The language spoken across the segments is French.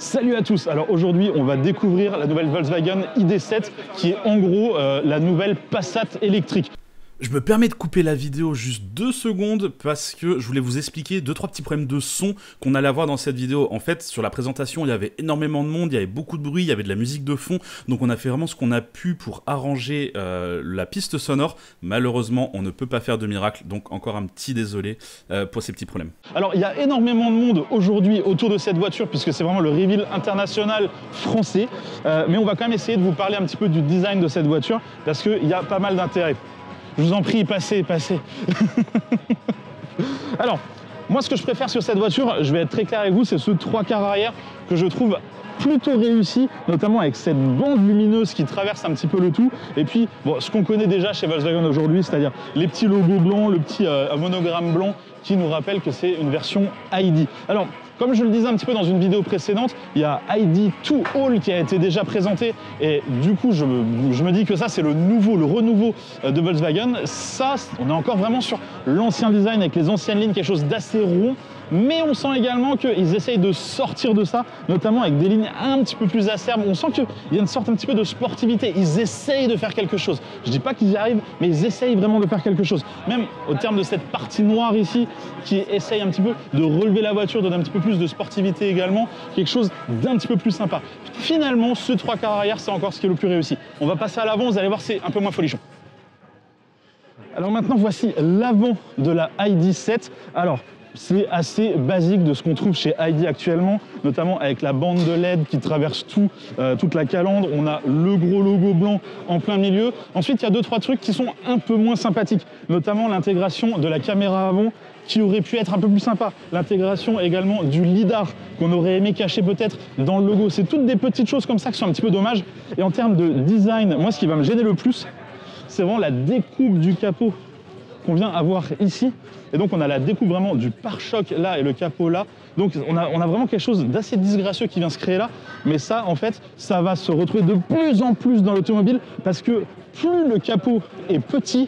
Salut à tous. Alors aujourd'hui on va découvrir la nouvelle Volkswagen ID.7 qui est en gros la nouvelle Passat électrique. Je me permets de couper la vidéo juste 2 secondes parce que je voulais vous expliquer 2-3 petits problèmes de son qu'on allait avoir dans cette vidéo. En fait, sur la présentation, il y avait énormément de monde, il y avait beaucoup de bruit, il y avait de la musique de fond. Donc on a fait vraiment ce qu'on a pu pour arranger la piste sonore. Malheureusement, on ne peut pas faire de miracle, donc encore un petit désolé pour ces petits problèmes. Alors il y a énormément de monde aujourd'hui autour de cette voiture puisque c'est vraiment le reveal international français. Mais on va quand même essayer de vous parler un petit peu du design de cette voiture parce qu'il y a pas mal d'intérêt. Je vous en prie, passez. Alors, moi ce que je préfère sur cette voiture, je vais être très clair avec vous, c'est ce 3 quarts arrière que je trouve plutôt réussi, notamment avec cette bande lumineuse qui traverse un petit peu le tout. Et puis, bon, ce qu'on connaît déjà chez Volkswagen aujourd'hui, c'est-à-dire les petits logos blancs, le petit monogramme blanc qui nous rappelle que c'est une version ID. Alors, comme je le disais un petit peu dans une vidéo précédente, il y a ID2 All qui a été déjà présenté et du coup je me dis que ça c'est le renouveau de Volkswagen. Ça, on est encore vraiment sur l'ancien design avec les anciennes lignes, quelque chose d'assez rond. Mais on sent également qu'ils essayent de sortir de ça, notamment avec des lignes un petit peu plus acerbes. On sent qu'il y a une sorte un petit peu de sportivité. Ils essayent de faire quelque chose. Je ne dis pas qu'ils y arrivent, mais ils essayent vraiment de faire quelque chose. Même au terme de cette partie noire ici, qui essaye un petit peu de relever la voiture, donner un petit peu plus de sportivité également, quelque chose d'un petit peu plus sympa. Finalement, ce 3 quarts arrière, c'est encore ce qui est le plus réussi. On va passer à l'avant, vous allez voir, c'est un peu moins folichon. Alors maintenant, voici l'avant de la ID.7. Alors, c'est assez basique de ce qu'on trouve chez ID actuellement, notamment avec la bande de LED qui traverse toute la calandre. On a le gros logo blanc en plein milieu. Ensuite, il y a 2-3 trucs qui sont un peu moins sympathiques, notamment l'intégration de la caméra avant qui aurait pu être un peu plus sympa. L'intégration également du lidar qu'on aurait aimé cacher peut-être dans le logo. C'est toutes des petites choses comme ça qui sont un petit peu dommages. Et en termes de design, moi, ce qui va me gêner le plus, c'est vraiment la découpe du capot qu'on vient avoir ici. Et donc on a la découpe vraiment du pare-choc là et le capot là. Donc on a vraiment quelque chose d'assez disgracieux qui vient se créer là. Mais ça, en fait, ça va se retrouver de plus en plus dans l'automobile parce que plus le capot est petit,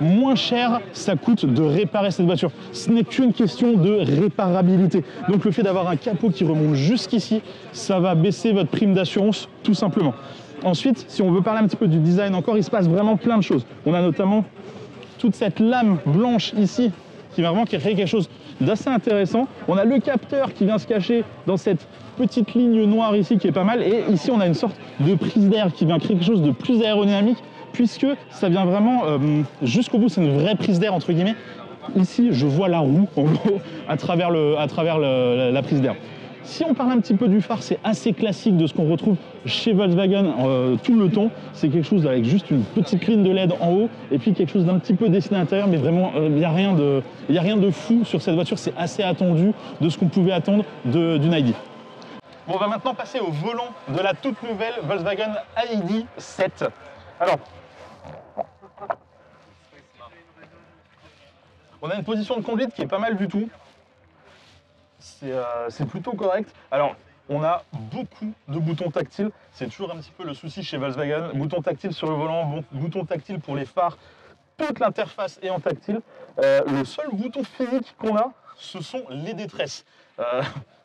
moins cher ça coûte de réparer cette voiture. Ce n'est qu'une question de réparabilité. Donc le fait d'avoir un capot qui remonte jusqu'ici, ça va baisser votre prime d'assurance tout simplement. Ensuite, si on veut parler un petit peu du design encore, il se passe vraiment plein de choses. On a notamment toute cette lame blanche ici qui va vraiment créer quelque chose d'assez intéressant. On a le capteur qui vient se cacher dans cette petite ligne noire ici qui est pas mal. Et ici, on a une sorte de prise d'air qui vient créer quelque chose de plus aérodynamique puisque ça vient vraiment jusqu'au bout. C'est une vraie prise d'air entre guillemets. Ici, je vois la roue en gros à travers la prise d'air. Si on parle un petit peu du phare, c'est assez classique de ce qu'on retrouve chez Volkswagen tout le temps. C'est quelque chose avec juste une petite ligne de LED en haut et puis quelque chose d'un petit peu dessiné à l'intérieur, mais vraiment, il n'y a rien de fou sur cette voiture. C'est assez attendu de ce qu'on pouvait attendre d'une ID. Bon, on va maintenant passer au volant de la toute nouvelle Volkswagen ID.7. Alors, on a une position de conduite qui est pas mal du tout. C'est plutôt correct. Alors, on a beaucoup de boutons tactiles. C'est toujours un petit peu le souci chez Volkswagen. Boutons tactiles sur le volant, boutons tactiles pour les phares. Toute l'interface est en tactile. Le seul bouton physique qu'on a, ce sont les détresses.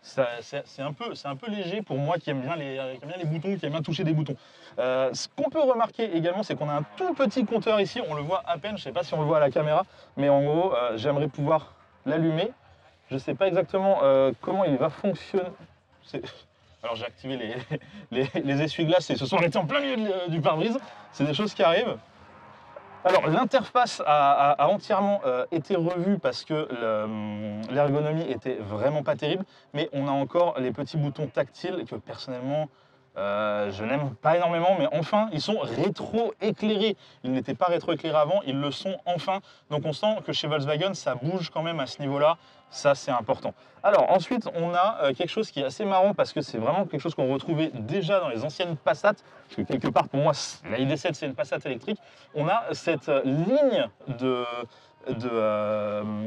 C'est un peu léger pour moi qui aime bien les boutons, qui aime bien toucher des boutons. Ce qu'on peut remarquer également, c'est qu'on a un tout petit compteur ici. On le voit à peine, je ne sais pas si on le voit à la caméra, mais en gros, j'aimerais pouvoir l'allumer. Je ne sais pas exactement comment il va fonctionner. Alors j'ai activé les essuie-glaces et se sont arrêtés en plein milieu du pare-brise. C'est des choses qui arrivent. Alors l'interface a entièrement été revue parce que l'ergonomie était vraiment pas terrible. Mais on a encore les petits boutons tactiles que personnellement je n'aime pas énormément, mais enfin, ils sont rétro-éclairés. Ils n'étaient pas rétro-éclairés avant, ils le sont enfin. Donc on sent que chez Volkswagen, ça bouge quand même à ce niveau-là. Ça, c'est important. Alors ensuite, on a quelque chose qui est assez marrant parce que c'est vraiment quelque chose qu'on retrouvait déjà dans les anciennes Passat. Parce que quelque part, pour moi, la ID.7, c'est une Passat électrique. On a cette ligne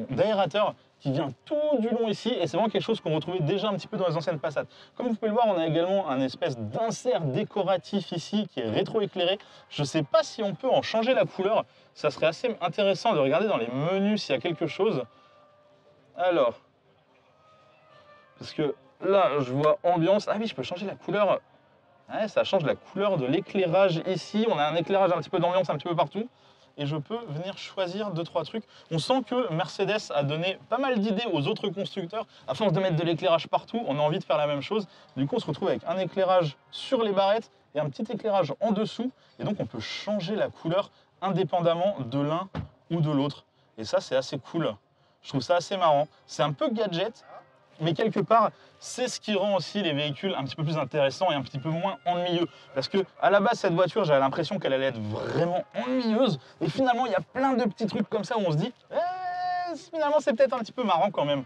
d'aérateur qui vient tout du long ici et c'est vraiment quelque chose qu'on retrouvait déjà un petit peu dans les anciennes Passat. Comme vous pouvez le voir, on a également un espèce d'insert décoratif ici qui est rétro-éclairé. Je ne sais pas si on peut en changer la couleur. Ça serait assez intéressant de regarder dans les menus s'il y a quelque chose. Alors, parce que là, je vois ambiance. Ah oui, je peux changer la couleur. Ouais, ça change la couleur de l'éclairage ici. On a un éclairage un petit peu d'ambiance un petit peu partout. Et je peux venir choisir 2-3 trucs. On sent que Mercedes a donné pas mal d'idées aux autres constructeurs. À force de mettre de l'éclairage partout, on a envie de faire la même chose. Du coup, on se retrouve avec un éclairage sur les barrettes et un petit éclairage en dessous. Et donc, on peut changer la couleur indépendamment de l'un ou de l'autre. Et ça, c'est assez cool. Je trouve ça assez marrant. C'est un peu gadget, mais quelque part, c'est ce qui rend aussi les véhicules un petit peu plus intéressants et un petit peu moins ennuyeux. Parce que à la base, cette voiture, j'avais l'impression qu'elle allait être vraiment ennuyeuse. Et finalement, il y a plein de petits trucs comme ça où on se dit, finalement, c'est peut-être un petit peu marrant quand même.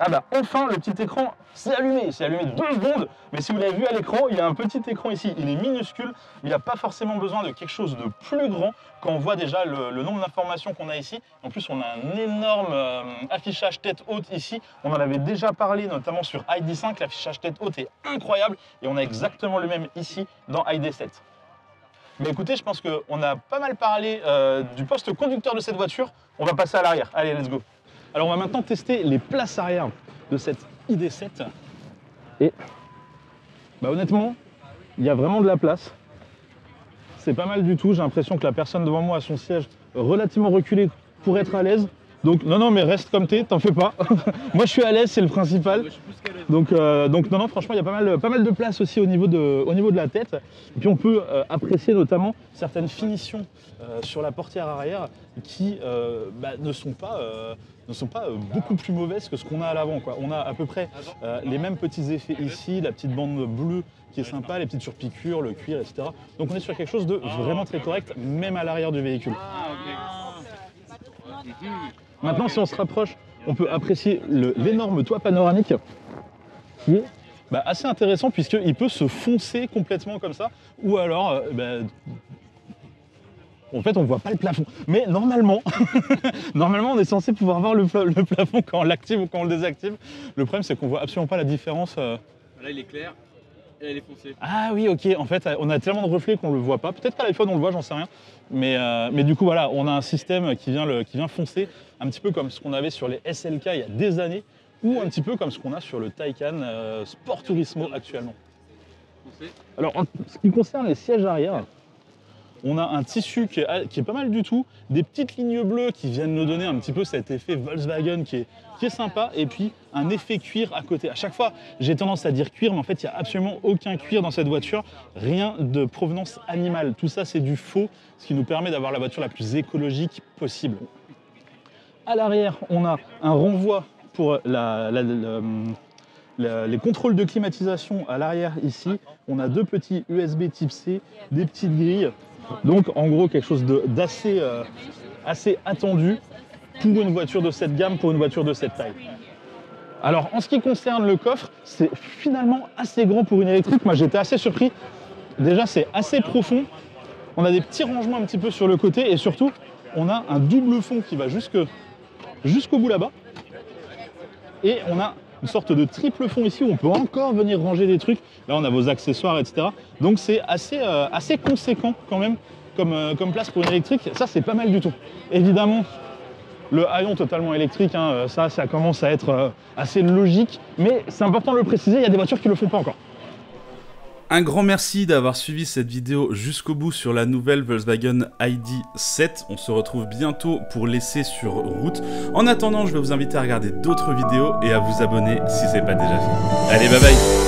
Ah bah enfin, le petit écran s'est allumé. Il s'est allumé 2 secondes. Mais si vous l'avez vu à l'écran, il y a un petit écran ici. Il est minuscule. Il n'y a pas forcément besoin de quelque chose de plus grand quand on voit déjà le nombre d'informations qu'on a ici. En plus, on a un énorme affichage tête haute ici. On en avait déjà parlé, notamment sur ID.5. L'affichage tête haute est incroyable. Et on a exactement le même ici dans ID.7. Mais écoutez, je pense qu'on a pas mal parlé du poste conducteur de cette voiture. On va passer à l'arrière. Allez, let's go. Alors on va maintenant tester les places arrière de cette ID.7 et bah, honnêtement il y a vraiment de la place, c'est pas mal du tout, j'ai l'impression que la personne devant moi a son siège relativement reculé pour être à l'aise, donc non mais reste comme t'es, t'en fais pas, moi je suis à l'aise, c'est le principal, donc non franchement il y a pas mal de place aussi au niveau de la tête, et puis on peut apprécier notamment certaines finitions sur la portière arrière qui ne sont pas beaucoup plus mauvaises que ce qu'on a à l'avant. On a à peu près les mêmes petits effets ici, la petite bande bleue qui est sympa, les petites surpiqûres, le cuir, etc. Donc on est sur quelque chose de vraiment très correct, même à l'arrière du véhicule. Maintenant, si on se rapproche, on peut apprécier l'énorme toit panoramique qui est assez intéressant puisqu'il peut se foncer complètement comme ça, ou alors en fait, on ne voit pas le plafond. Mais normalement, on est censé pouvoir voir le plafond quand on l'active ou quand on le désactive. Le problème, c'est qu'on ne voit absolument pas la différence. Là, il est clair et elle est foncée. Ah oui, ok. En fait, on a tellement de reflets qu'on ne le voit pas. Peut-être qu'à l'iPhone, on le voit, j'en sais rien. Mais du coup, voilà, on a un système qui vient foncer, un petit peu comme ce qu'on avait sur les SLK il y a des années, ou un petit peu comme ce qu'on a sur le Taycan Sport Turismo actuellement. Alors, en ce qui concerne les sièges arrière, on a un tissu qui est pas mal du tout, des petites lignes bleues qui viennent nous donner un petit peu cet effet Volkswagen qui est sympa, et puis un effet cuir à côté. À chaque fois, j'ai tendance à dire cuir, mais en fait, il n'y a absolument aucun cuir dans cette voiture, rien de provenance animale. Tout ça, c'est du faux, ce qui nous permet d'avoir la voiture la plus écologique possible. À l'arrière, on a un renvoi pour les contrôles de climatisation à l'arrière ici. On a 2 petits USB type C, des petites grilles. Donc en gros quelque chose d'assez assez attendu pour une voiture de cette gamme, pour une voiture de cette taille. Alors en ce qui concerne le coffre, c'est finalement assez grand pour une électrique. Moi j'étais assez surpris. Déjà c'est assez profond. On a des petits rangements un petit peu sur le côté et surtout on a un double fond qui va jusqu'au bout là-bas. Et on a une sorte de triple fond ici où on peut encore venir ranger des trucs. Là, on a vos accessoires, etc. Donc, c'est assez conséquent quand même comme place pour une électrique. Ça, c'est pas mal du tout. Évidemment, le haillon totalement électrique, ça commence à être assez logique. Mais c'est important de le préciser, il y a des voitures qui ne le font pas encore. Un grand merci d'avoir suivi cette vidéo jusqu'au bout sur la nouvelle Volkswagen ID.7. On se retrouve bientôt pour l'essai sur route. En attendant, je vais vous inviter à regarder d'autres vidéos et à vous abonner si ce n'est pas déjà fait. Allez, bye bye!